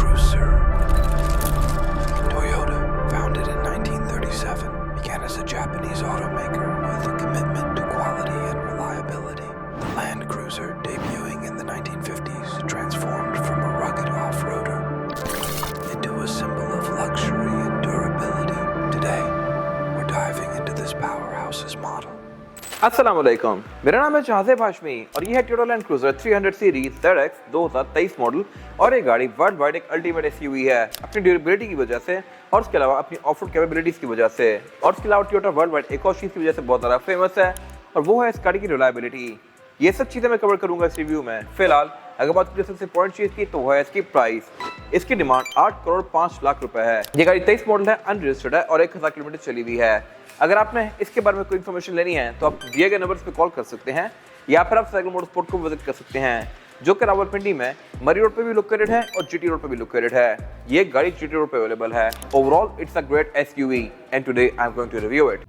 Cruiser. Toyota, founded in 1937, began as a Japanese automaker with a commitment to quality and reliability. The Land Cruiser, debuting in the 1950s, transformed from a rugged off-roader into a symbol of luxury and durability. Today, we're diving into this powerhouse's model. अस्सलाम वालेकुम, मेरा नाम है जहाज़ेब हाशमी और ये है Toyota land cruiser 300 series ZX 2023 model. और ये गाड़ी वर्ल्ड वाइड एक अल्टीमेट एसयूवी है अपनी ड्यूरेबिलिटी की वजह से और उसके अलावा अपनी ऑफ रोड कैपेबिलिटीज़ की वजह से। और उसके अलावा टोयोटा वर्ल्ड वाइड एक और चीज़ की वजह से बहुत ज़्यादा फेमस है और वो है इस गाड़ी की रिलायबिलिटी। ये सब चीज़ें मैं कवर करूँगा इस रिव्यू में। फिलहाल अगर बात करें सबसे इंपॉर्टेंट चीज़ की तो वो है इसकी प्राइस। इसकी डिमांड 8 करोड़ 5 लाख रुपए है। ये गाड़ी 23 मॉडल है, अनरजिस्टर्ड है और 1000 किलोमीटर चली हुई है। अगर आपने इसके बारे में कोई इन्फॉर्मेशन लेनी है तो आप दिए गए नंबर्स पे कॉल कर सकते हैं या फिर आप साइकिल मोटरस्पोर्ट को विजिट कर सकते हैं जो कि रावलपिंडी में मरी रोड पे भी लोकेटेड है और जीटी रोड पे भी लोकेटेड है। ये गाड़ी जीटी रोड पे अवेलेबल है। Overall it's a great SUV and today I am going to review it.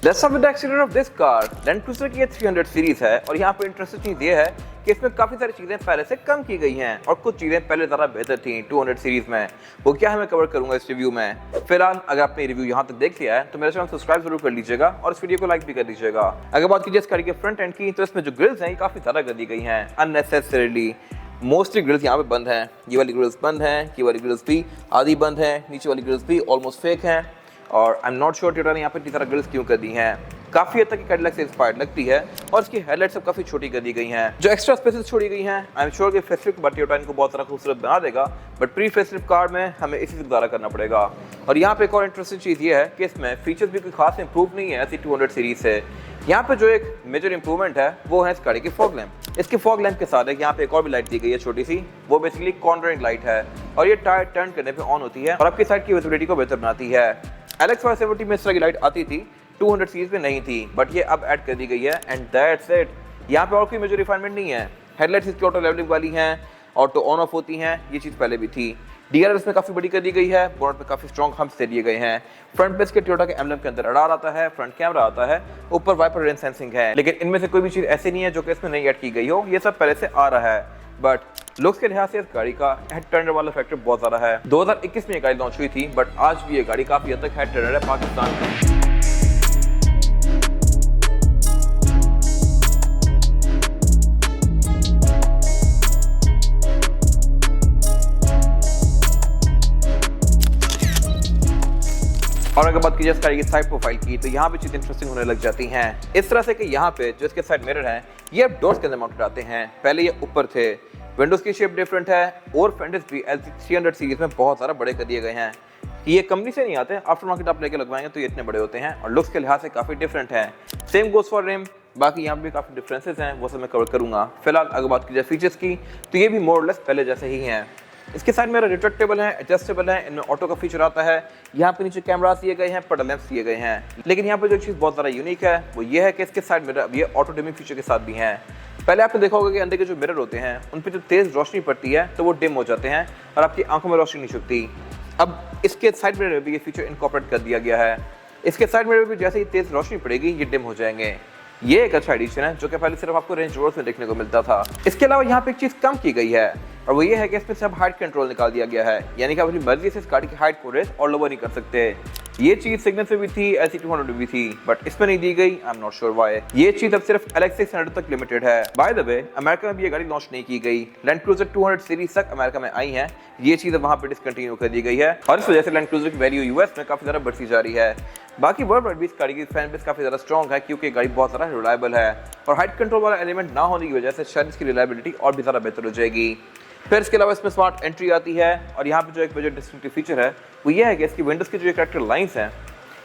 Let's start with the exterior of this car. Land Cruiser की ये 300 सीरीज है और यहाँ पे इंटरेस्टिंग चीज ये है कि इसमें काफी सारी चीजें पहले से कम की गई हैं और कुछ चीजें पहले ज्यादा बेहतर थी 200 सीरीज में। वो क्या है मैं कवर करूंगा इस रिव्यू में। फिलहाल अगर आपने रिव्यू यहाँ तक देख लिया है तो मेरे चैनल सब्सक्राइब जरूर कर लीजिएगा और इस वीडियो को लाइक भी कर दीजिएगा। अगर बात कीजिए इस गाड़ी के फ्रंट एंड की तो इसमें जो ग्रिल्स हैं ये काफी ज्यादा कर दी गई हैं अननेसेसरीली। मोस्टली ग्रिल्स यहाँ पे बंद हैं, ये वाली ग्रिल्स बंद हैं, ये वाली ग्रिल्स भी आधी बंद है, नीचे वाली ग्रिल्स भी ऑलमोस्ट फेक हैं और I am not sure Toyota ने यहाँ पे इतनी सारा ग्रिल्स क्यों कर दी हैं। काफी हद तक कैडिलैक से इंस्पायर्ड लगती है और इसकी हेडलाइट सब काफी छोटी कर दी गई हैं। जो एक्स्ट्रा स्पेसेस छोड़ी गई हैं आई एम श्योर कि फेसलिफ्ट बाद टोयोटा इनको बहुत सारा खूबसूरत बना देगा, बट प्री फेसलिफ्ट कार में हमें इसी से गुजारा करना पड़ेगा। और यहाँ पे एक और इंटरेस्टिंग चीज़ ये है कि इसमें फीचर्स भी कोई खास इंप्रूव नहीं है ऐसी 200 सीरीज से। यहाँ पे जो एक मेजर इंप्रूवमेंट है वो है इस गाड़ी की फॉग लैंप। इसकी फॉग लैंप के साथ यहाँ पे एक और भी लाइट दी गई है छोटी सी, वो बेसिकली कॉर्नरिंग लाइट है और ये टायर टर्न करने पे ऑन होती है और आपकी साइड की विजिबिलिटी को बेहतर बनाती है। LX 570 में इस तरह की लाइट आती थी, 200 सीरीज में नहीं थी, बट ये अब ऐड कर दी गई है एंड दैट्स इट। यहाँ पे और कोई मेजर रिफाइनमेंट नहीं है। हेडलाइट्स इसकी ऑटो लेवलिंग वाली हैं, ऑटो ऑन ऑफ होती हैं, ये चीज़ पहले भी थी। DRL इसमें काफ़ी बड़ी कर दी गई है, बोनट पे काफ़ी स्ट्रॉन्ग हम्प्स दे दिए गए हैं। फ्रंट पे इसके टोयोटा के एम्बलम के अंदर रडार आता है, फ्रंट कैमरा आता है, ऊपर वाइपर रेन सेंसिंग है। लेकिन इनमें से कोई भी चीज़ ऐसी नहीं है जो कि इसमें नहीं ऐड की गई हो, ये सब पहले से आ रहा है। बट लुक्स के लिहाज से इस गाड़ी का हेड टर्नर वाला फैक्टर बहुत ज़्यादा है। 2021 में ये गाड़ी लॉन्च हुई थी, बट आज भी ये गाड़ी काफ़ी हद तक हेड टर्नर है पाकिस्तान में। और अगर बात कीजिए इस गाड़ी की साइड प्रोफाइल की तो यहाँ पे चीज़ इंटरेस्टिंग होने लग जाती हैं इस तरह से कि यहाँ पे जो इसके साइड मिरर हैं ये अब डोर्स के अंदर माउंटेड आते हैं। पहले ये ऊपर थे। विंडोज़ की शेप डिफरेंट है और फेंडर्स भी LC 300 सीरीज में बहुत ज़्यादा बड़े कर दिए गए हैं। ये कंपनी से नहीं आते, आफ्टर मार्केट आप लेके लगवाएंगे तो ये इतने बड़े होते हैं और लुक्स के लिहाज से काफ़ी डिफरेंट है। सेम गोज फॉर रिम, बाकी यहाँ भी काफ़ी डिफरेंसेस हैं, वो सब मैं कवर करूँगा। फिलहाल अगर बात की जाए फीचर्स की तो ये भी मोर और लेस पहले जैसे ही हैं। इसके साइड में रिट्रैक्टेबल है, एडजस्टेबल है, इनमें ऑटो का फीचर आता है। यहाँ पे नीचे कैमरास दिए गए हैं, पडल लैंप्स दिए गए हैं। लेकिन यहाँ पे जो चीज़ बहुत ज़्यादा यूनिक है वो ये है कि इसके साइड मिरर अब ये ऑटो डिमिंग फीचर के साथ भी हैं। पहले आपने देखा होगा कि अंदर के जो मिरर होते हैं उन पर जो तेज़ रोशनी पड़ती है तो वो डिम हो जाते हैं और आपकी आंखों में रोशनी नहीं छुपती। अब इसके साइड मिरर में भी ये फीचर इनकॉर्पोरेट कर दिया गया है। इसके साइड मिरर में भी जैसे ही तेज़ रोशनी पड़ेगी ये डिम हो जाएंगे। ये एक अच्छा एडिशन है जो कि पहले सिर्फ आपको रेंज रोवर्स में देखने को मिलता था। इसके अलावा यहाँ पे एक चीज़ कम की गई है और वो ये है कि इसमें से अब हाइट कंट्रोल निकाल दिया गया है, यानी कि आप अपनी मर्जी से इस गाड़ी की हाइट को रेस और लोअर नहीं कर सकते। ये चीज़ सिग्नल से भी थी, LC 200 में भी थी, बट इसमें नहीं दी गई। I am not sure why. ये चीज़ अब सिर्फ LX 600 तक लिमिटेड है। बाय द वे अमेरिका में भी ये गाड़ी लॉन्च नहीं की गई। लैंड क्रूजर 200 सीरीज तक अमेरिका में आई है, ये चीज़ अब वहाँ पे डिसकंटिन्यू कर दी गई है और इस वजह से लैंड क्रूजर की वैल्यू US में काफ़ी ज़्यादा बढ़ती जा रही है। बाकी वर्ल्ड वाइड भी इस गाड़ी की फैन बेस काफ़ी ज़्यादा स्ट्रॉन्ग है क्योंकि गाड़ी बहुत ज़्यादा रिलायबल है और हाइट कंट्रोल वाला एलिमेंट ना होने की वजह से शायद इसकी रिलायबिलिटी और भी ज़्यादा बेहतर हो जाएगी। फिर इसके अलावा इसमें स्मार्ट एंट्री आती है और यहाँ पे जो एक मेजर डिस्टिंक्टिव फीचर है वो ये है कि इसकी विंडोज़ की जो कैरेक्टर लाइंस हैं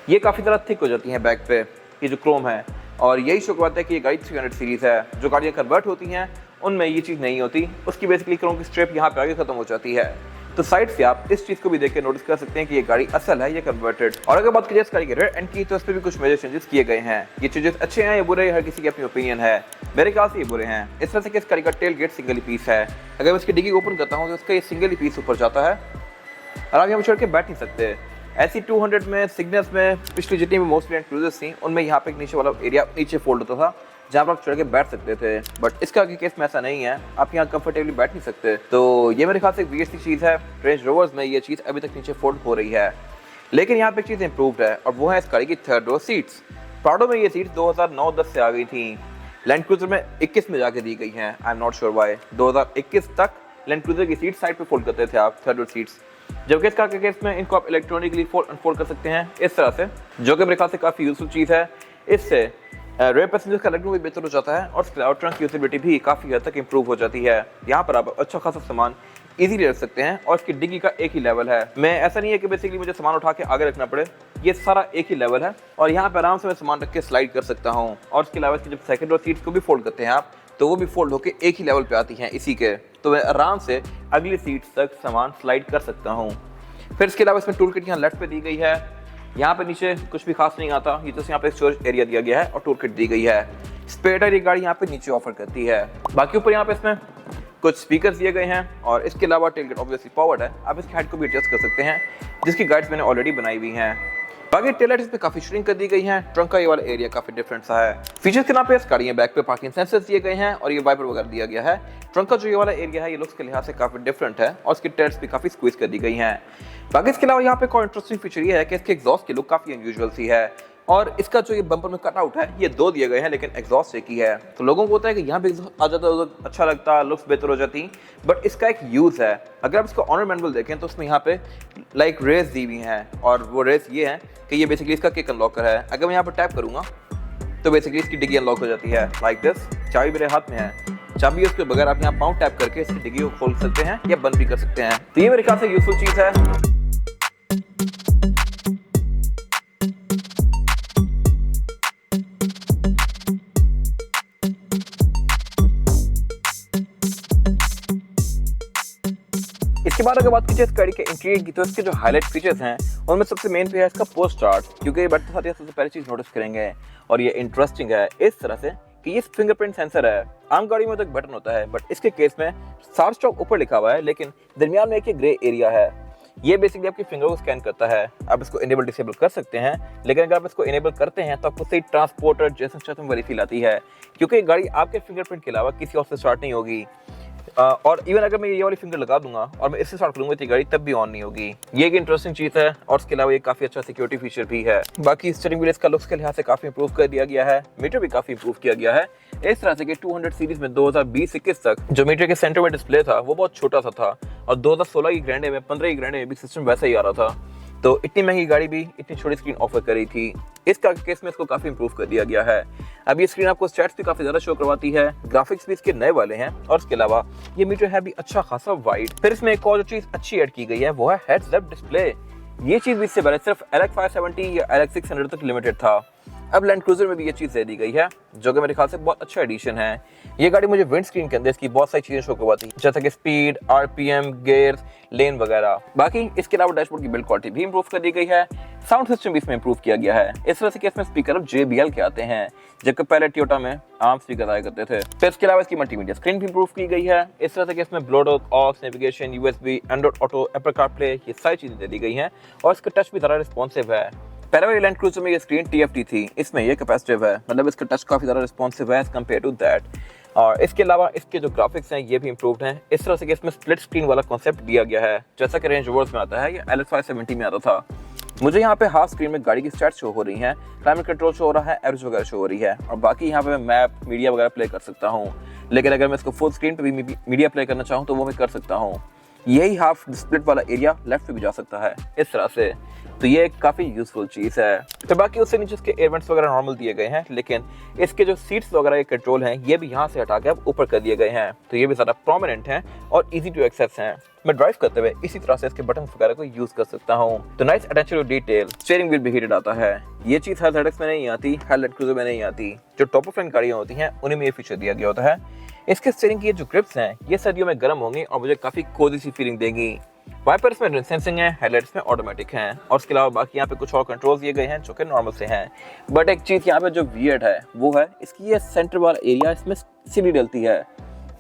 ये काफ़ी ज़्यादा थिक हो जाती हैं बैक पे, ये जो क्रोम है, और यही शो करवाता है कि ये गाड़ी 300 सीरीज़ है। जो गाड़ियाँ कन्वर्ट होती हैं उनमें ये चीज़ नहीं होती, उसकी बेसिकली क्रोम की स्ट्रिप यहाँ पे आगे खत्म हो जाती है। तो साइड से आप इस चीज़ को भी देख के नोटिस कर सकते हैं कि ये गाड़ी असल है, ये कन्वर्टेड। और अगर बात करें इस गाड़ी के रेयर एंड की तो इस पर भी कुछ मेजर चेंजेस किए गए हैं। ये चेंजेस अच्छे हैं या बुरे हैं, हर किसी की अपनी ओपिनियन है। मेरे ख्याल से ये बुरे हैं। इस तरह से कि इस गाड़ी का टेल गेट सिंगल ही पीस है। अगर मैं इसकी डिग्गी ओपन करता हूँ तो इसका ये सिंगल ही पीस ऊपर जाता है और आप यहाँ पर चढ़ के बैठ नहीं सकते। ऐसी 200 में सिग्नल्स में पिछली जितनी भी मोस्ट लैंड क्रूजर्स थी उनमें यहाँ पे एक नीचे वाला एरिया नीचे फोल्ड होता था जहाँ पर आप चढ़ के बैठ सकते थे, बट इसका केस में ऐसा नहीं है, आप यहाँ कंफर्टेबली बैठ नहीं सकते। तो ये मेरे ख्याल से एक वीएससी चीज़ है। रेंज रोवर्स में ये चीज़ अभी तक नीचे फोल्ड हो रही है, लेकिन यहाँ पे एक चीज़ इंप्रूव्ड है और वो है इस गाड़ी की थर्ड रो सीट्स। प्राडो में ये सीट्स 2009-10 से आ गई थी, लैंड क्रूजर में 21 में जाके दी गई हैं। I am not sure why. 2021 तक लैंड क्रूजर की सीट साइड पे फोल्ड करते थे आप, थर्ड रो सीट्स, जबकि इसका केस में इनको आप इलेक्ट्रॉनिकली फोल्ड अनफोल्ड कर सकते हैं इस तरह से, जो कि मेरे ख्याल से काफ़ी यूजफुल चीज़ है। इससे रेयर पैसेंजर्स का लेगरूम भी बेहतर हो जाता है और क्लाउड ट्रंक की यूटिलिटी भी काफ़ी हद तक इंप्रूव हो जाती है। यहाँ पर आप अच्छा खासा सामान इजीली रख सकते हैं और इसकी डिग्गी का एक ही लेवल है। मैं ऐसा नहीं है कि बेसिकली मुझे सामान उठा के आगे रखना पड़े, ये सारा एक ही लेवल है और यहाँ पर आराम से मैं सामान रख के स्लाइड कर सकता हूँ। और इसके अलावा इसकी जब सेकंड और सीट्स को भी फोल्ड करते हैं आप, तो वो भी फोल्ड होकर एक ही लेवल पे आती हैं इसी के, तो मैं आराम से अगली सीट्स तक सामान स्लाइड कर सकता हूँ। फिर इसके अलावा इसमें टूल किट यहाँ लेफ्ट पे दी गई है। यहाँ पे नीचे कुछ भी खास नहीं आता, ये तो यहाँ पे स्टोरेज एरिया दिया गया है और टूल किट दी गई है। स्पेयर टायर ये गाड़ी यहाँ पे नीचे ऑफर करती है। बाकी ऊपर यहाँ पे इसमें कुछ स्पीकर्स दिए गए हैं और इसके अलावा टेलगेट ऑब्वियसली पावर्ड है, आप इसकी हाइट को भी एडजस्ट कर सकते हैं, जिसकी गाइड्स मैंने ऑलरेडी बनाई हुई हैं। बाकी टेललाइट इसमें काफी श्रिंक कर दी गई है। ट्रंक का ये वाला एरिया काफी डिफरेंट सा है। फीचर्स के नाम पे इस गाड़ी में बैक पे पार्किंग सेंसर्स दिए गए हैं और ये वाइपर वगैरह दिया गया है। ट्रंक का जो ये वाला एरिया है ये लुक्स के लिहाज से काफी डिफरेंट है और इसकी टायर्स भी काफी स्क्वीज कर दी गई हैं। बाकी इसके अलावा यहाँ पे कोई इंटरेस्टिंग फीचर ये है कि इसके एग्जॉस्ट की लुक काफी अनयूजुअल सी है और इसका जो ये बम्पर में कटआउट है ये 2 दिए गए हैं, लेकिन एग्जॉस्ट एक ही है। तो लोगों को होता है कि यहाँ पे आ जाता तो अच्छा लगता, लुक्स बेहतर हो जाती, बट इसका एक यूज है। अगर आप इसका ऑनर मैनुअल देखें तो उसमें यहाँ पे लाइक रेस दी हुई हैं और वो रेस ये है कि ये बेसिकली इसका किक अनलॉकर है। अगर मैं यहाँ पर टैप करूँगा तो बेसिकली इसकी डिग्गी अनलॉक हो जाती है लाइक दिस। चाबी मेरे हाथ में है, चाबी उसके बगैर आप यहाँ पाँव टैप करके इसकी डिग्गी को खोल सकते हैं या बंद भी कर सकते हैं। तो ये मेरे ख्याल से यूजफुल चीज़ है। इसके बाद अगर बात की जाए इस गाड़ी के इंटीरियर की, तो इसके जो हाईलाइट फीचर्स हैं उनमें सबसे मेन पे है इसका पोस्ट स्टार्ट, क्योंकि ये बैठते साथ सबसे पहली चीज नोटिस करेंगे और ये इंटरेस्टिंग है इस तरह से कि ये फिंगरप्रिंट सेंसर है। आम गाड़ी में तो एक बटन होता है, बट इसके केस में स्टार्ट स्टॉप ऊपर लिखा हुआ है, लेकिन दरमियान में एक ग्रे एरिया है। ये बेसिकली आपकी फिंगर को स्कैन करता है। आप इसको इनेबल डिसेबल कर सकते हैं, लेकिन अगर आप इसको इनेबल करते हैं तो आपको सही ट्रांसपोर्टर जैसे स्टार्ट वाली फील आती है, क्योंकि गाड़ी आपके फिंगरप्रिंट के अलावा किसी और से स्टार्ट नहीं होगी। और इवन अगर मैं ये वाली फिंगर लगा दूंगा और मैं इससे स्टार्ट करूंगा तो गाड़ी तब भी ऑन नहीं होगी। ये एक इंटरेस्टिंग चीज है और इसके अलावा ये काफी अच्छा सिक्योरिटी फीचर भी है। बाकी स्टीयरिंग व्हील इसका लुक्स के लिहाज से काफी इंप्रूव कर दिया गया है। मीटर भी काफी इंप्रूव किया गया है इस तरह से कि 200 सीरीज में 2020-21 तक जो मीटर के सेंटर में डिस्प्ले था वो बहुत छोटा सा था और 2016 की ग्रैंडे में 15 की ग्रैंडे में भी सिस्टम वैसा ही आ रहा था। तो इतनी महंगी गाड़ी भी इतनी छोटी स्क्रीन ऑफर कर रही थी। इसका केस में इसको काफी इंप्रूव कर दिया गया है। अब ये स्क्रीन आपको स्टैट्स भी काफी ज्यादा शो करवाती है, ग्राफिक्स भी इसके नए वाले हैं और इसके अलावा ये मीटर है भी अच्छा खासा वाइड। फिर इसमें एक और जो चीज अच्छी ऐड की गई है वो है हेड्स अप डिस्प्ले। ये चीज भी इससे पहले सिर्फ LX 570 या LX 600 तक लिमिटेड था, अब लैंड क्रूजर में भी ये चीज दे दी गई है, जो कि मेरे ख्याल से बहुत अच्छा एडिशन है। ये गाड़ी मुझे विंड स्क्रीन के अंदर इसकी बहुत सारी चीजें शो करवाती है, जैसे कि स्पीड, RPM, गियर्स, लेन वगैरह। बाकी इसके अलावा डैशबोर्ड की बिल्ड क्वालिटी भी इंप्रूव कर दी गई है। साउंड सिस्टम भी इसमें इंप्रूव किया गया है इस तरह से कि इसमें स्पीकर अब JBL के आते हैं, जबकि पहले टोयोटा में आम स्पीकर आया करते थे। फिर इसके अलावा इसकी मल्टीमीडिया स्क्रीन भी इंप्रूव की गई है इस तरह से कि इसमें Bluetooth, aux, navigation, USB, Android auto, Apple CarPlay, ये सारी चीजें दे दी गई हैं और इसका टच भी ज़्यादा रिस्पॉन्सिव है। पहले वाली लैंड क्रूजर में ये स्क्रीन TFT थी, इसमें ये कैपेसिटिव है, मतलब इसका टच काफी ज्यादा रिस्पॉन्सिव है एज कम्पेयर टू दैट। और इसके अलावा इसके जो ग्राफिक्स हैं ये भी इंप्रूव्ड हैं इस तरह से कि इसमें स्प्लिट स्क्रीन वाला कॉन्सेप्ट दिया गया है, जैसा कि रेंज रोवर्स में आता है या LX 570 में आता था। मुझे यहाँ पे हाफ स्क्रीन में गाड़ी की स्टैट्स शो हो रही हैं, क्लाइमेट कंट्रोल शो हो रहा है, एवरेज वगैरह शो हो रही है और बाकी यहाँ पे मैं मैप, मीडिया वगैरह प्ले कर सकता हूँ। लेकिन अगर मैं इसको फुल स्क्रीन पे भी मीडिया प्ले करना चाहूँ तो वो मैं कर सकता हूँ। यही हाफ स्प्लिट वाला एरिया लेफ्ट पे भी जा सकता है इस तरह से, तो ये एक काफी यूजफुल चीज है। तो बाकी उससे नीचे इसके एयर वेंट्स वगैरह नॉर्मल दिए गए हैं, लेकिन इसके जो सीट्स वगैरह के कंट्रोल हैं ये भी यहाँ से हटा के अब ऊपर कर दिए गए हैं, तो ये भी ज्यादा प्रोमिनेंट हैं और इजी टू एक्सेस हैं। मैं ड्राइव करते हुए इसी तरह से इसके बटन वगैरह को यूज कर सकता हूँ। तो nice attention to detail. Steering wheel भी हीटेड आता है, ये चीज हर ZX में नहीं आती, हर लैंड क्रूजर में नहीं आती। जो टॉप ऑफ एंड गाड़ियां होती हैं उन्हीं में ये फीचर दिया गया होता है। इसके स्टीयरिंग की जो ग्रिप्स हैं ये सर्दियों में गर्म होंगी और मुझे काफी कोजी सी फीलिंग देगी। वाइपर्स में रेन सेंसिंग है, हेडलाइट्स में ऑटोमेटिक हैं और उसके अलावा बाकी यहाँ पे कुछ और कंट्रोल्स दिए गए हैं जो कि नॉर्मल से हैं। बट एक चीज यहाँ पे जो वियर्ड है वो है इसकी ये सेंटर वाला एरिया, इसमें सीढ़ी डलती है।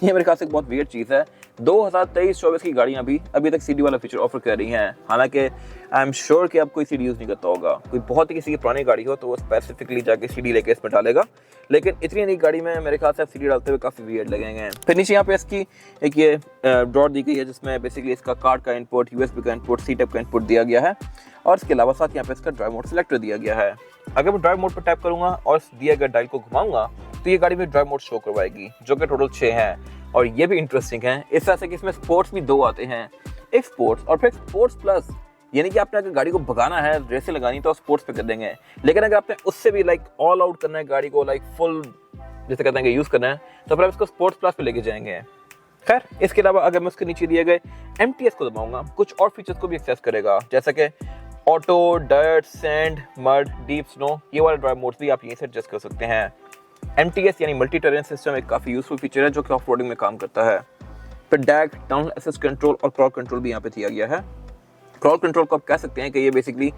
ये मेरे ख्याल से एक बहुत वियर्ड चीज़ है। 2023-24 की गाड़ियाँ भी अभी तक सीडी वाला फीचर ऑफर कर रही हैं। हालांकि आई एम श्योर कि अब कोई सीडी यूज़ नहीं करता होगा। कोई बहुत ही किसी की पुरानी गाड़ी हो तो वो स्पेसिफिकली जाके सीडी लेके इसमें डालेगा, लेकिन इतनी नई गाड़ी में मेरे ख्याल से सीडी डालते हुए काफ़ी वियर्ड लगेंगे। फिर नीचे यहाँ पे इसकी एक ये ड्रॉर दी गई है जिसमें बेसिकली इसका कार्ड का इनपुट, USB का इनपुट, C-टाइप का इनपुट दिया गया है और इसके अलावा साथ यहाँ पे इसका ड्राइव मोड सिलेक्टर दिया गया है। अगर मैं ड्राइव मोड पर टैप करूंगा और दिए गए डायल को घुमाऊंगा तो ये गाड़ी में ड्राइव मोड शो करवाएगी, जो कि टोटल 6 हैं। और ये भी इंटरेस्टिंग है इस तरह से कि इसमें स्पोर्ट्स भी 2 आते हैं, एक स्पोर्ट्स और फिर स्पोर्ट्स प्लस। यानी कि आपने अगर गाड़ी को भगाना है, रेसें लगानी तो स्पोर्ट्स पे कर देंगे, लेकिन अगर आपने उससे भी लाइक ऑल आउट करना है, गाड़ी को लाइक फुल जैसे कहते हैं यूज़ करना है, तो फिर आप इसको स्पोर्ट्स प्लस पे लेके जाएंगे। खैर, इसके अलावा अगर मैं उसके नीचे दिए गए MTS को दबाऊंगा, कुछ और फीचर्स को भी एक्सेस करेगा, जैसे कि auto, dirt, sand, mud, deep snow, ये वाले ड्राइव मोड्स भी आप यहीं से एडजस्ट कर सकते हैं। MTS यानी मल्टी टेरेन सिस्टम एक काफ़ी यूजफुल फीचर है जो कि ऑफ रोडिंग में काम करता है। फिर डैक, डाउन असिस्ट कंट्रोल और क्रॉल कंट्रोल भी यहाँ पे दिया गया है। क्रॉल कंट्रोल को आप कह सकते हैं कि ये बेसिकली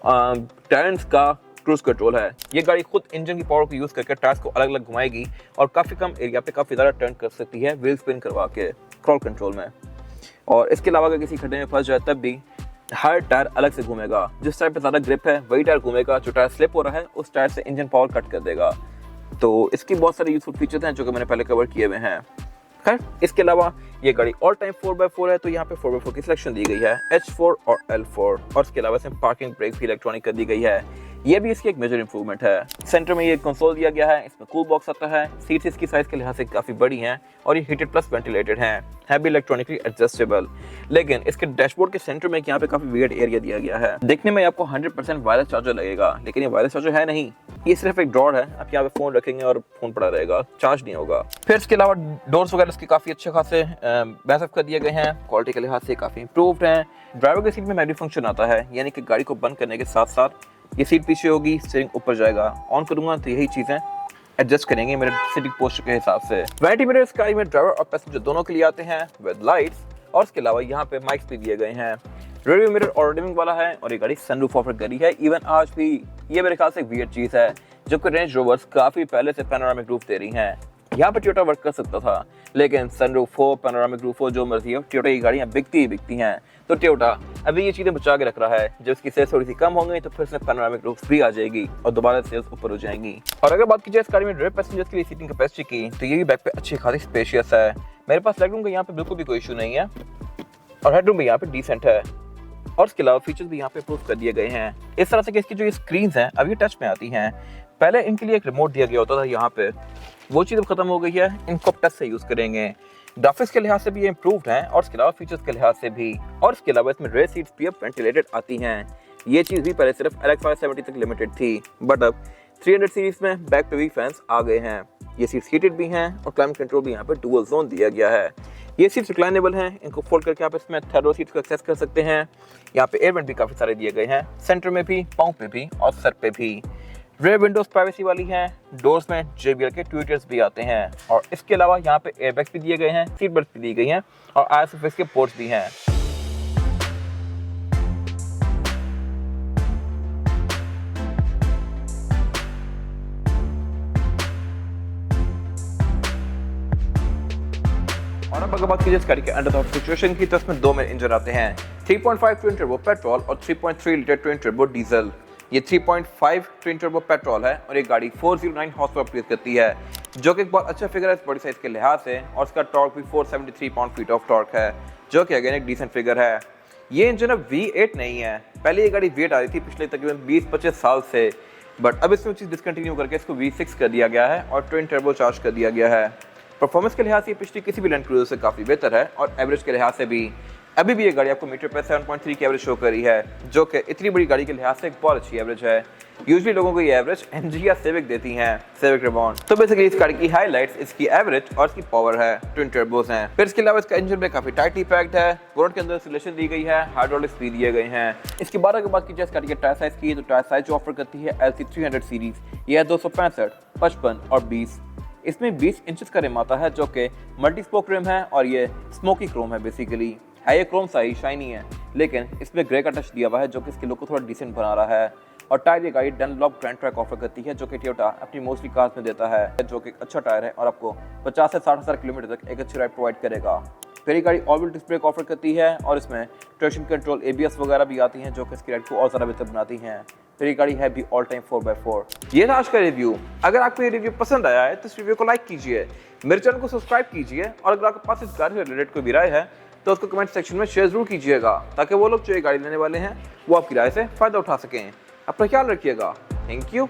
टायर्स का क्रूज कंट्रोल है। ये गाड़ी खुद इंजन की पावर को यूज़ करके टायर्स को अलग अलग घुमाएगी और काफ़ी कम एरिया पे काफ़ी ज़्यादा टर्न कर सकती है व्हील स्पिन करवा के क्रॉल कंट्रोल में। और इसके अलावा अगर किसी खड्डे में फंस जाए तब भी हर टायर अलग से घूमेगा। जिस टायर पे ज़्यादा ग्रिप है वही टायर घूमेगा, जो टायर स्लिप हो रहा है उस टायर से इंजन पावर कट कर देगा। तो इसकी बहुत सारे यूजफुल फीचर्स हैं जो कि मैंने पहले कवर किए हुए हैं। खैर, इसके अलावा ये गाड़ी ऑल टाइम 4x4 है, तो यहाँ पे 4x4 की सिलेक्शन दी गई है, H4 और L4, और इसके अलावा इसमें पार्किंग ब्रेक भी इलेक्ट्रॉनिक कर दी गई है। ये भी इसकी एक मेजर इंप्रूवमेंट है। सेंटर में ये कंसोल दिया गया है, इसमें कूल बॉक्स आता है, सीट्स इसकी साइज के लिहाज से काफ़ी बड़ी हैं और ये हीटेड प्लस वेंटिलेटेड हैं, है भी इलेक्ट्रॉनिकली एडजस्टेबल। लेकिन इसके डैशबोर्ड के सेंटर में यहाँ पे काफ़ी वियर्ड एरिया दिया गया है। देखने में आपको 100% वायरलेस चार्जर लगेगा, लेकिन ये वायरलेस चार्जर है नहीं, ये सिर्फ एक ड्रॉर है। आप यहाँ पे फ़ोन रखेंगे और फ़ोन पड़ा रहेगा, चार्ज नहीं होगा। फिर इसके अलावा डोर्स वगैरह इसके काफ़ी अच्छे खासे बैकअप कर दिए गए हैं, क्वालिटी के लिहाज से काफ़ी इंप्रूव्ड हैं। ड्राइवर की सीट में मैनुअल फंक्शन आता है, यानी कि गाड़ी को बंद करने के साथ साथ ये सीट पीछे होगी, स्टीयरिंग ऊपर जाएगा। ऑन करूंगा तो यही चीज़ें एडजस्ट करेंगे मेरे सीटिंग पोस्चर के हिसाब से। वैनिटी मिरर इस गाड़ी में ड्राइवर और पैसेंजर दोनों के लिए आते हैं विद लाइट्स, और इसके अलावा यहाँ पे माइक्स भी दिए गए हैं। रियर मिरर ऑटोडिमिंग वाला है और ये गाड़ी सनरूफ ऑफर करी है। इवन आज भी ये मेरे ख्याल से एक वियर्ड चीज़ है, जबकि रेंज रोवर्स काफ़ी पहले से पैनोरामिक रूफ दे रही हैं। यहाँ पे टोयोटा वर्क कर सकता था, लेकिन सनरूफ हो, पैनोरामिक रूफ हो, जो मर्जी हो, टोयोटा की गाड़ियाँ बिकती ही बिकती हैं। तो टोयोटा अभी ये चीज़ें बचा के रख रहा है, जब इसकी सेल्स थोड़ी सी कम होंगी तो फिर से पैनोरामिक रूफ फ्री आ जाएगी और दोबारा सेल्स ऊपर हो जाएंगी। और अगर बात की जाए इस गाड़ी में रियर पैसेंजर्स के लिए सीटिंग कैपेसिटी की, तो ये भी बैक पे अच्छी खासी स्पेशियस है। मेरे पास लेग रूम का यहाँ पे बिल्कुल भी कोई इशू नहीं है और हेड रूम भी यहाँ पे डिसेंट है। और इसके अलावा फीचर्स भी यहाँ पे प्रूव कर दिए गए हैं इस तरह से कि इसकी जो ये स्क्रीन हैं अब ये टच में आती हैं। पहले इनके लिए एक रिमोट दिया गया होता था यहाँ पे, वो चीज़ अब खत्म हो गई है, इनको टच से यूज़ करेंगे। ग्राफिक्स के लिहाज से भी ये इम्प्रूव्ड हैं और इसके अलावा फीचर्स के लिहाज से भी। और इसके अलावा इसमें रेयर सीट्स भी अब वेंटिलेटेड आती हैं। ये चीज़ भी पहले सिर्फ LX 570 तक लिमिटेड थी, बट अब 300 सीरीज में बैक पे भी फैंस आ गए हैं। ये सीट्स हीटेड भी हैं और क्लाइमेट कंट्रोल भी यहाँ पे डुअल जोन दिया गया है। ये सीट्स रिक्लाइनेबल हैं, इनको फोल्ड करके आप इसमें थर्ड सीट्स को एक्सेस कर सकते हैं। यहाँ पे एयर वेंट भी काफ़ी सारे दिए गए हैं, सेंटर में भी, पाँव पे भी और सर पे भी। रेयर विंडोज प्राइवेसी वाली हैं, डोर्स में JBL के ट्विटर्स भी आते हैं और इसके अलावा यहाँ पे एयरबैग्स भी दिए गए हैं, सीट बेल्ट भी दी गई हैं और ISOFIX के पोर्ट्स भी हैं। और अब अगर बात की जाए इस गाड़ी के अंडर द सिचुएशन की, तो इसमें 2 मेन इंजन आते हैं, 3.5 ट्विन टर्बो पेट्रोल और 3.3 लीटर ट्विन टर्बो डीजल। ये 3.5 ट्विन टर्बो पेट्रोल है और ये गाड़ी 409 हॉर्स पावर प्रोड्यूस करती है, जो कि एक बहुत अच्छा फिगर है इस बॉडी साइज के लिहाज से। और इसका टॉर्क भी 473 पाउंड फीट ऑफ टॉर्क है, जो कि अगेन एक डिसेंट फिगर है। ये इंजन अब V8 नहीं है, पहले ये गाड़ी V8 आ रही थी पिछले तकरीबन 20-25 साल से, बट अब इसमें चीज़ डिसकंटिन्यू करके इसको V6 कर दिया गया है और ट्विन टर्बो चार्ज कर दिया गया है। परफॉर्मेंस के लिहाज से पिछली किसी भी लैंड क्रूजर से काफ़ी बेहतर है और एवरेज के लिहाज से भी। अभी भी ये गाड़ी आपको मीटर पे 7.3 की एवरेज शो कर रही है, जो कि इतनी बड़ी गाड़ी के लिहाज से एक बहुत अच्छी एवरेज है। यूजुअली लोगों को ये एवरेज MG या सिविक देती हैं, सिविक रिबॉन। तो बेसिकली इस गाड़ी की हाईलाइट्स इसकी एवरेज और इसकी पावर है, ट्विन टर्बोस हैं। फिर इसके अलावा इसका इंजन में काफी टाइटली पैक्ड है, बोनट के अंदर इंसुलेशन दी गई है, हाइड्रोलिक्स भी दिए गए हैं। इसके बाद अगर बात की जाए इस गाड़ी के टायर साइज की, तो टायर साइज जो ऑफर करती है LC 300 सीरीज, ये है 265, 55 और 20। इसमें 20 इंचेस का रिम आता है, जो कि मल्टी स्पोक रिम है और ये स्मोकी क्रोम है। बेसिकली है ये क्रोम सा ही शाइनी है, लेकिन इसमें ग्रे का टच दिया हुआ है, जो कि इसके लुक को थोड़ा डिसेंट बना रहा है। और टायर ये गाड़ी डनलॉप ग्रैंड ट्रैक ऑफर करती है, जो कि टोयोटा अपनी मोस्टली कार्स में देता है, जो कि अच्छा टायर है और आपको 50 से 60 हज़ार किलोमीटर तक एक अच्छी राइड प्रोवाइड करेगा। फिर ये गाड़ी all wheel disc brake offer करती है और इसमें ट्रैक्शन कंट्रोल ABS वगैरह भी आती हैं, जो कि इसकी राइड को और ज़्यादा बेहतर बनाती हैं। फिर ये गाड़ी है भी ऑल टाइम 4x4। ये था आज का रिव्यू। अगर आपको ये रिव्यू पसंद आया है तो इस वीडियो को लाइक कीजिए, मेरे चैनल को सब्सक्राइब कीजिए और अगर आपके पास इस गाड़ी से रिलेटेड कोई भी राय है तो उसको कमेंट सेक्शन में शेयर जरूर कीजिएगा, ताकि वो लोग जो ये गाड़ी लेने वाले हैं वो आपकी राय से फ़ायदा उठा सकें। अपना ख्याल रखिएगा। Thank you.